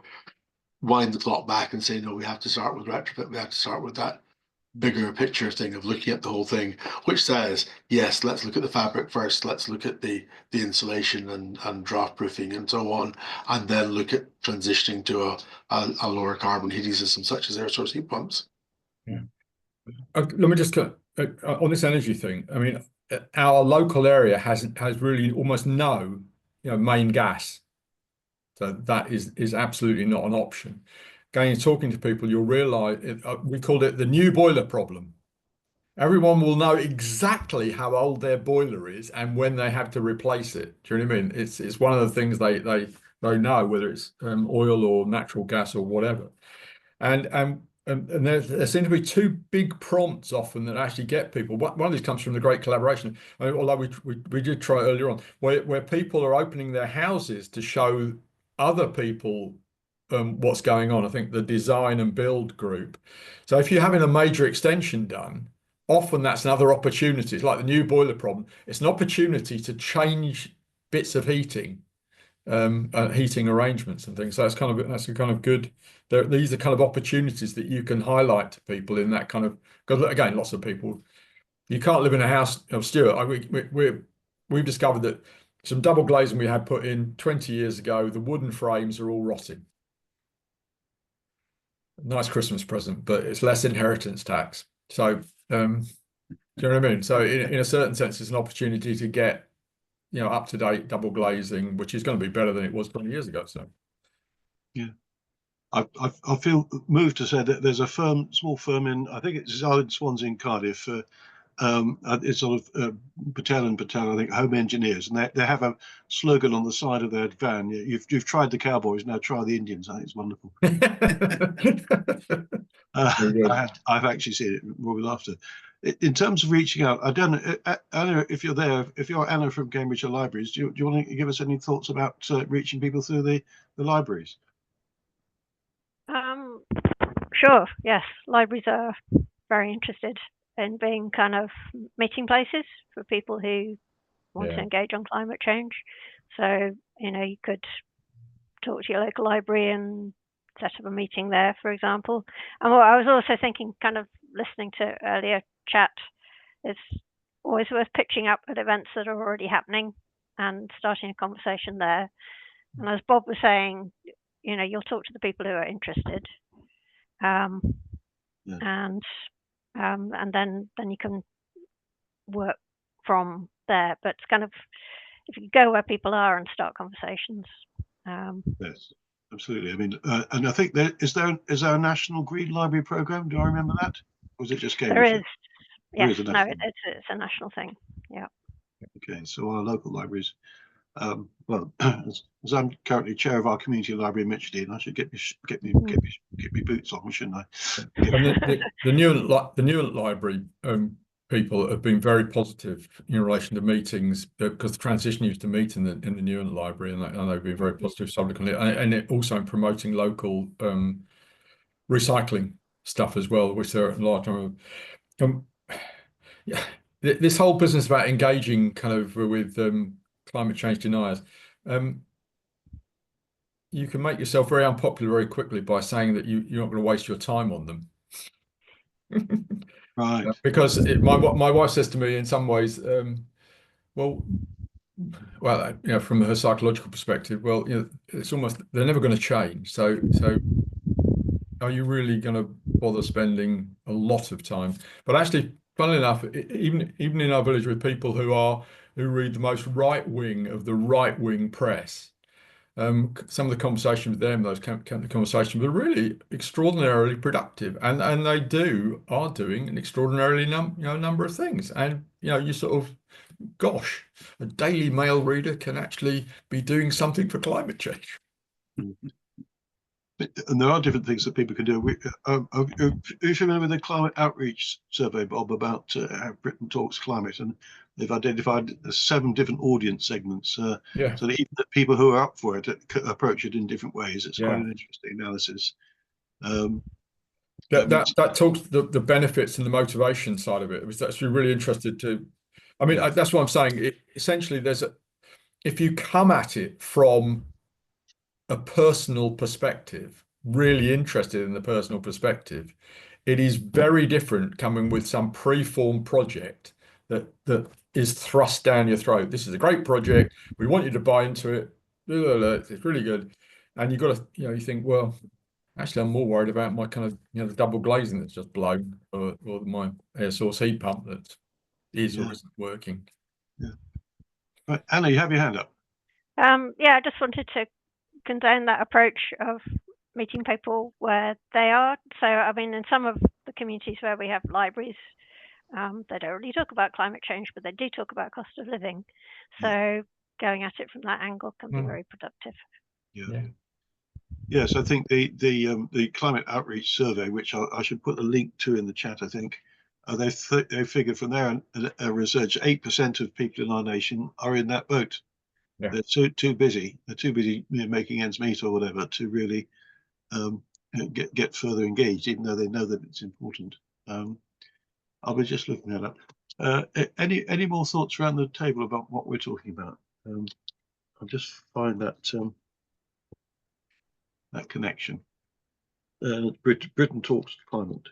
wind the clock back and say, no, we have to start with retrofit. We have to start with that bigger picture thing of looking at the whole thing, which says, yes, let's look at the fabric first, let's look at the insulation and draft proofing and so on, and then look at transitioning to a lower carbon heating system such as air source heat pumps. Yeah. Let me just on this energy thing. I mean, our local area has really almost no, main gas, so that is absolutely not an option. Going and talking to people, you'll realise we called it the new boiler problem. Everyone will know exactly how old their boiler is and when they have to replace it. Do you know what I mean? It's one of the things they know, whether it's oil or natural gas or whatever. And there seem to be two big prompts often that actually get people. One of these comes from the Great Collaboration, although we did try earlier on, where people are opening their houses to show other people what's going on. I think the design and build group. So if you're having a major extension done, often that's another opportunity. It's like the new boiler problem. It's an opportunity to change bits of heating arrangements and things. So that's a kind of good. These are kind of opportunities that you can highlight to people in that kind of. Because again, lots of people, you can't live in a house. Stuart, we've discovered that some double glazing we had put in 20 years ago, the wooden frames are all rotting. Nice Christmas present, but it's less inheritance tax. So, do you know what I mean? So, in a certain sense, it's an opportunity to get, up to date double glazing, which is going to be better than it was 20 years ago. So, yeah, I feel moved to say that there's a small firm in, I think it's in Swansea in Cardiff. It's sort of Patel and Patel, I think, home engineers, and they have a slogan on the side of their van. You've tried the cowboys, now try the Indians. I think it's wonderful. I've actually seen it more than after. In terms of reaching out, I don't know, Anna, if you're there, if you're Anna from Cambridgeshire Libraries, do you want to give us any thoughts about reaching people through the libraries? Sure, yes. Libraries are very interested in being kind of meeting places for people who want to engage on climate change. So, you could talk to your local library and set up a meeting there, for example. And what I was also thinking, kind of listening to earlier chat, it's always worth pitching up at events that are already happening and starting a conversation there. And as Bob was saying, you'll talk to the people who are interested, and then you can work from there. But it's kind of, if you go where people are and start conversations. Yes, absolutely. I mean, and I think is there a national green library program? Do I remember that? Or was it just Cambridge? There is. Yes, no, it's a national thing. Yeah. Okay, so our local libraries. Well, as I'm currently chair of our community library in Mitcheldean, I should get me boots on, shouldn't I? And the Newent Library people have been very positive in relation to meetings, because the transition used to meet in the Newent Library, and they've been very positive subject on it, and it also in promoting local recycling stuff as well, which there are a large number of. Yeah, this whole business about engaging kind of with climate change deniers, you can make yourself very unpopular very quickly by saying that you're not going to waste your time on them. Right. Because my wife says to me in some ways, well, from her psychological perspective, well, it's almost, they're never going to change. So are you really going to bother spending a lot of time? But actually, funnily enough, even in our village, with people who read the most right wing of the right wing press, some of the conversation with them, those conversations were really extraordinarily productive, and they are doing an extraordinarily number of things. And you sort of, gosh, a Daily Mail reader can actually be doing something for climate change. And there are different things that people can do. Are you familiar with the climate outreach survey, Bob, about how Britain talks climate? And they've identified 7 different audience segments. So that even the people who are up for it approach it in different ways. It's quite an interesting analysis. That talks the benefits and the motivation side of it. I was actually really interested to. I mean, that's what I'm saying. Essentially, if you come at it from a personal perspective, really interested in the personal perspective, it is very different coming with some pre-formed project that is thrust down your throat. This is a great project. We want you to buy into it. It's really good. And you've got to, you think, well, actually, I'm more worried about my kind of, the double glazing that's just blown, or my air source heat pump that is or isn't working. Yeah. Right, Anna, you have your hand up. Yeah, I just wanted to condone that approach of meeting people where they are. So, I mean, in some of the communities where we have libraries, they don't really talk about climate change, but they do talk about cost of living. So going at it from that angle can be very productive. Yes, I think the climate outreach survey, which I should put a link to in the chat, I think, they figured from their research, 8% of people in our nation are in that boat. They're too busy. They're too busy making ends meet or whatever to really get further engaged, even though they know that it's important. I'll be just looking that up. Any more thoughts around the table about what we're talking about? I'll just find that that connection. Britain talks climate.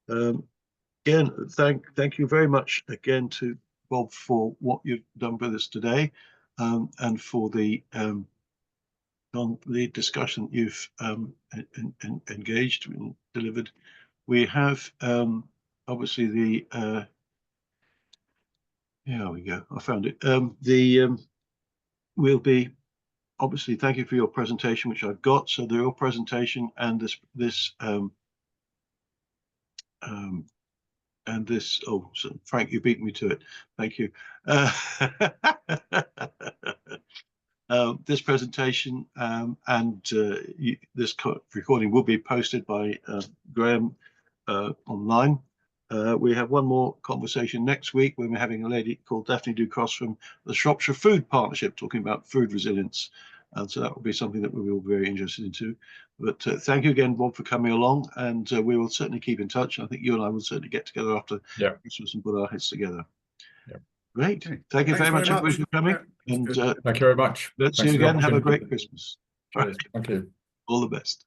Again, thank you very much again to Bob for what you've done with us today, and for the discussion you've engaged and delivered. We have obviously the here we go. I found it. We'll be obviously, thank you for your presentation, which I've got. So your presentation and this oh, so Frank, you beat me to it. Thank you. This presentation and this recording will be posted by Graham online. We have one more conversation next week when we're having a lady called Daphne Ducross from the Shropshire Food Partnership talking about food resilience. And so that will be something that we're all very interested in too. But thank you again, Bob, for coming along, and we will certainly keep in touch. I think you and I will certainly get together after Christmas and put our heads together. Great. Thank you very much, everybody, for coming. And thank you very much. Let's see you again. Have a great Christmas. Cheers. Thank you. All the best.